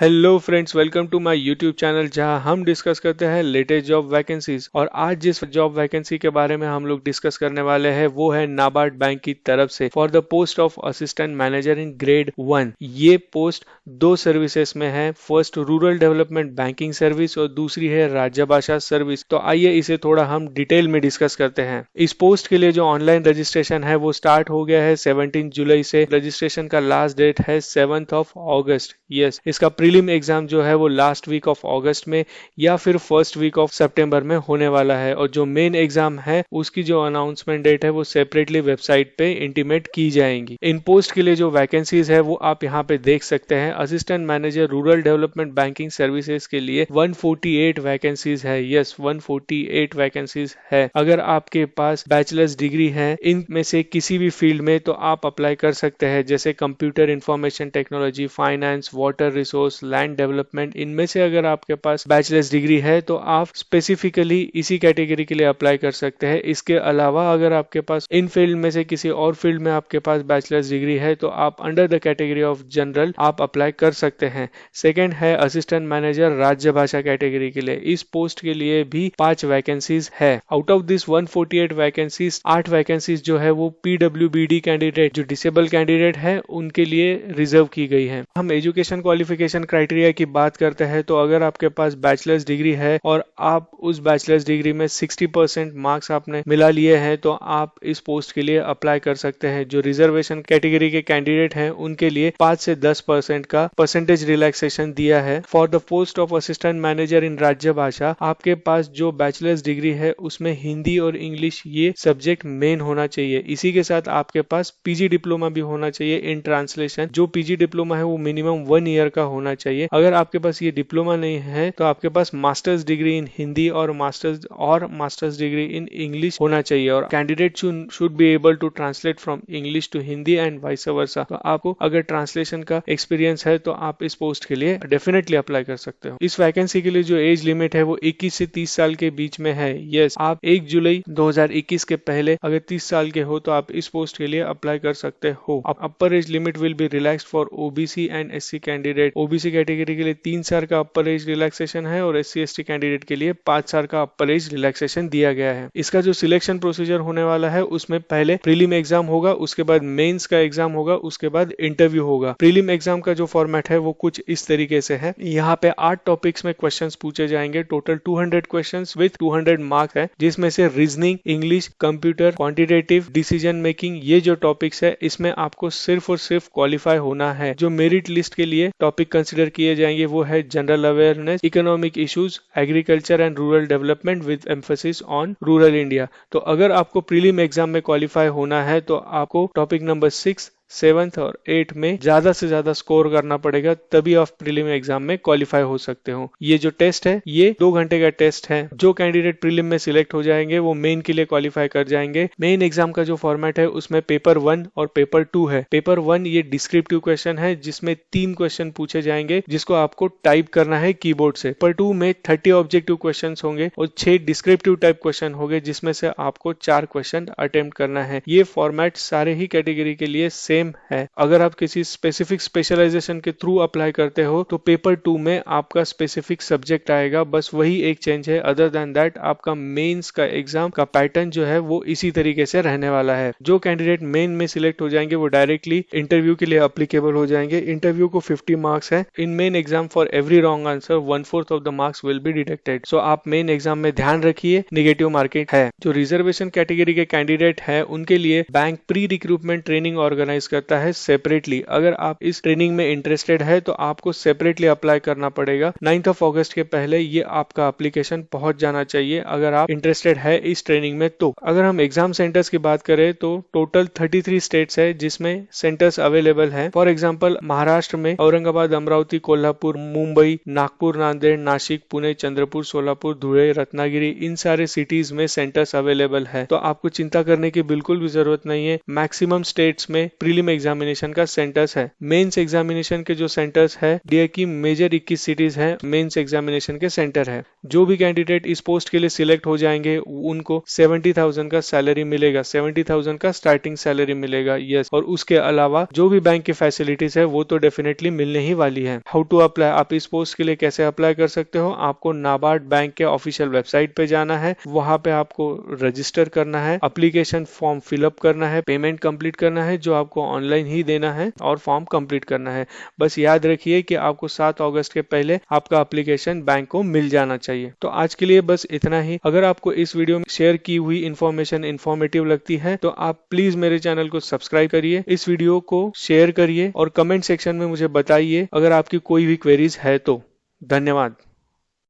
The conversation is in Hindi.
Hello friends, welcome to my YouTube channel जहां हम डिस्कस करते हैं लेटेस्ट जॉब वैकेंसीज। और आज जिस जॉब वैकेंसी के बारे में हम लोग डिस्कस करने वाले हैं वो है नाबार्ड बैंक की तरफ से for the post of assistant manager in grade 1। ये पोस्ट दो सर्विसेज में है। First rural development banking service और दूसरी है राज्य भाषा सर्विस। तो आइए इसे थोड़ा हम डिटेल में डिस्कस करते हैं। इस पोस्ट के लिए जो ऑनलाइन रजिस्ट्रेशन है वो स्टार्ट हो गया है 17 जुलाई से। रजिस्ट्रेशन का लास्ट डेट है 7th ऑफ अगस्त। यस, इसका प्रीलिम एग्जाम जो है वो लास्ट वीक ऑफ अगस्त में या फिर फर्स्ट वीक ऑफ सितंबर में होने वाला है। और जो मेन एग्जाम है उसकी जो अनाउंसमेंट डेट है वो सेपरेटली वेबसाइट पे इंटीमेट की जाएंगी। इन पोस्ट के लिए जो वैकेंसीज है वो आप यहाँ पे देख सकते हैं। Assistant manager rural development banking services के लिए 148 वैकेंसीज है। यस, 148 वैकेंसीज है। अगर आपके पास बैचलर्स डिग्री है इनमें से किसी भी फील्ड में तो आप अप्लाई कर सकते हैं, जैसे computer information technology, finance, water resource, land development. इनमें से अगर आपके पास बैचलर्स डिग्री है तो आप स्पेसिफिकली इसी कैटेगरी के लिए अप्लाई कर सकते हैं। इसके अलावा अगर आपके पास इन फील्ड में से किसी और फील्ड में आपके पास बैचलर्स डिग्री है तो आप under the category of general आप अप्लाई कर सकते हैं। सेकेंड है असिस्टेंट मैनेजर राज्य भाषा कैटेगरी के लिए। इस पोस्ट के लिए भी 5 वैकेंसीज है। Out of this 148 vacancies 8 vacancies जो है वो पीडब्ल्यूबीडी कैंडिडेट, जो डिसेबल कैंडिडेट है, उनके लिए रिजर्व की गई है। हम एजुकेशन क्वालिफिकेशन क्राइटेरिया की बात करते हैं तो अगर आपके पास बैचलर्स डिग्री है और आप उस बैचलर्स डिग्री में 60% मार्क्स आपने मिला लिए हैं तो आप इस पोस्ट के लिए अप्लाई कर सकते हैं। जो रिजर्वेशन कैटेगरी के कैंडिडेट हैं उनके लिए 5 से 10% का परसेंटेज रिलैक्सेशन दिया है। For the post of assistant manager in राज्य भाषा आपके पास जो बैचलर्स डिग्री है उसमें हिंदी और इंग्लिश ये सब्जेक्ट मेन होना चाहिए। इसी के साथ आपके पास पीजी डिप्लोमा भी होना चाहिए इन ट्रांसलेशन। जो पीजी डिप्लोमा है वो मिनिमम 1 ईयर का होना चाहिए। अगर आपके पास ये डिप्लोमा नहीं है तो आपके पास मास्टर्स डिग्री इन हिंदी और मास्टर्स डिग्री इन इंग्लिश होना चाहिए। और candidate should be able to translate from English to Hindi and vice versa. तो आपको अगर ट्रांसलेशन का एक्सपीरियंस है तो आप इस पोस्ट के लिए डेफिनेटली अप्लाई कर सकते हो। इस वैकेंसी के लिए जो एज लिमिट है वो 21 से 30 साल के बीच में है। यस, आप 1 जुलाई 2021 के पहले अगर 30 साल के हो तो आप इस पोस्ट के लिए अप्लाई कर सकते हो। अपर age limit will be relaxed for OBC and SC candidate. OBC category के लिए 3 साल का अपर एज रिलैक्सेशन है और एससी एसटी कैंडिडेट के लिए 5 साल का अपर एज रिलैक्सेशन दिया गया है। इसका जो सिलेक्शन प्रोसीजर होने वाला है उसमें पहले प्रीलिम एग्जाम होगा, उसके बाद मेंस का एग्जाम होगा, उसके बाद इंटरव्यू होगा। प्रीलिम एग्जाम का जो फॉर्मेट है वो कुछ इस तरीके से है। यहाँ पे 8 टॉपिक्स में क्वेश्चंस पूछे जाएंगे। टोटल 200 क्वेश्चंस विद 200 मार्क्स है, जिसमें से reasoning, English, computer, quantitative, decision making, ये जो टॉपिक्स है इसमें आपको सिर्फ और सिर्फ क्वालिफाई होना है। जो मेरिट लिस्ट के लिए टॉपिक कंसिडर किए जाएंगे वो है general awareness, economic issues, agriculture and rural development with emphasis on rural India. तो अगर आपको प्रीलिम एग्जाम में क्वालिफाई होना है तो आपको टॉपिक नंबर 6, 7th और 8 में ज्यादा से ज्यादा स्कोर करना पड़ेगा, तभी आप प्रीलिम एग्जाम में क्वालिफाई हो सकते हो। ये जो टेस्ट है ये 2 घंटे का टेस्ट है। जो कैंडिडेट प्रीलिम में सिलेक्ट हो जाएंगे वो मेन के लिए क्वालिफाई कर जाएंगे। मेन एग्जाम का जो फॉर्मेट है उसमें पेपर 1 और पेपर 2 है। पेपर 1 ये डिस्क्रिप्टिव क्वेश्चन है जिसमें 3 क्वेश्चन पूछे जाएंगे जिसको आपको टाइप करना है कीबोर्ड से। पेपर 2 में 30 ऑब्जेक्टिव क्वेश्चन होंगे और 6 डिस्क्रिप्टिव टाइप क्वेश्चन होंगे जिसमें से आपको 4 क्वेश्चन अटेम्प्ट करना है। ये फॉर्मेट सारे ही कैटेगरी के लिए सेम है। अगर आप किसी स्पेसिफिक स्पेशलाइजेशन के थ्रू अप्लाई करते हो तो पेपर 2 में आपका स्पेसिफिक सब्जेक्ट आएगा, बस वही एक चेंज है। अदर देन दैट आपका मेंस का एग्जाम का पैटर्न जो है वो इसी तरीके से रहने वाला है। जो कैंडिडेट मेन में सिलेक्ट हो जाएंगे वो डायरेक्टली इंटरव्यू के लिए अप्लीकेबल हो जाएंगे। इंटरव्यू को 50 मार्क्स है। In main exam for every wrong answer 1/4 of the marks will be deducted. So आप मेन एग्जाम में ध्यान रखिए, नेगेटिव मार्किंग है। जो रिजर्वेशन कैटेगरी के कैंडिडेट है उनके लिए bank pre recruitment training organise करता है सेपरेटली। अगर आप इस ट्रेनिंग में इंटरेस्टेड है तो आपको सेपरेटली अप्लाई करना पड़ेगा। 9th ऑफ अगस्त के पहले ये आपका एप्लीकेशन पहुंच जाना चाहिए अगर आप इंटरेस्टेड है इस ट्रेनिंग में। तो अगर हम एग्जाम सेंटर्स की बात करें तो टोटल 33 स्टेट्स है जिसमें सेंटर्स अवेलेबल है। फॉर एग्जाम्पल महाराष्ट्र में औरंगाबाद, अमरावती, कोल्हापुर, मुंबई, नागपुर, नांदेड़, नासिक, पुणे, चंद्रपुर, सोलापुर, धुले, रत्नागिरी, इन सारे सिटीज में सेंटर्स अवेलेबल है। तो आपको चिंता करने की बिल्कुल भी जरूरत नहीं है। मैक्सिमम स्टेट्स में प्रीलिम प्रीलिम एग्जामिनेशन का सेंटर्स है। मेंस एग्जामिनेशन के जो सेंटर्स है इंडिया की मेजर 21 सिटीज है, मेंस एग्जामिनेशन के सेंटर है। जो भी कैंडिडेट इस पोस्ट के लिए सिलेक्ट हो जाएंगे उनको 70,000 का सैलरी मिलेगा, 70,000 का स्टार्टिंग सैलरी मिलेगा। यस, और उसके अलावा जो भी बैंक की फैसिलिटीज है वो तो डेफिनेटली मिलने ही वाली है। हाउ टू अप्लाई, आप इस पोस्ट के लिए कैसे अप्लाई कर सकते हो? आपको नाबार्ड बैंक के ऑफिशियल वेबसाइट पे जाना है, वहां पे आपको रजिस्टर करना है, एप्लीकेशन फॉर्म फिलअप करना है, पेमेंट कंप्लीट करना है जो आपको ऑनलाइन ही देना है और फॉर्म कंप्लीट करना है। बस याद रखिए कि आपको 7 अगस्त के पहले आपका एप्लीकेशन बैंक को मिल जाना चाहिए। तो आज के लिए बस इतना ही। अगर आपको इस वीडियो में शेयर की हुई इंफॉर्मेशन इंफॉर्मेटिव लगती है तो आप प्लीज मेरे चैनल को सब्सक्राइब करिए, इस वीडियो को शेयर करिए और कमेंट सेक्शन में मुझे बताइए अगर आपकी कोई भी क्वेरीज है तो। धन्यवाद।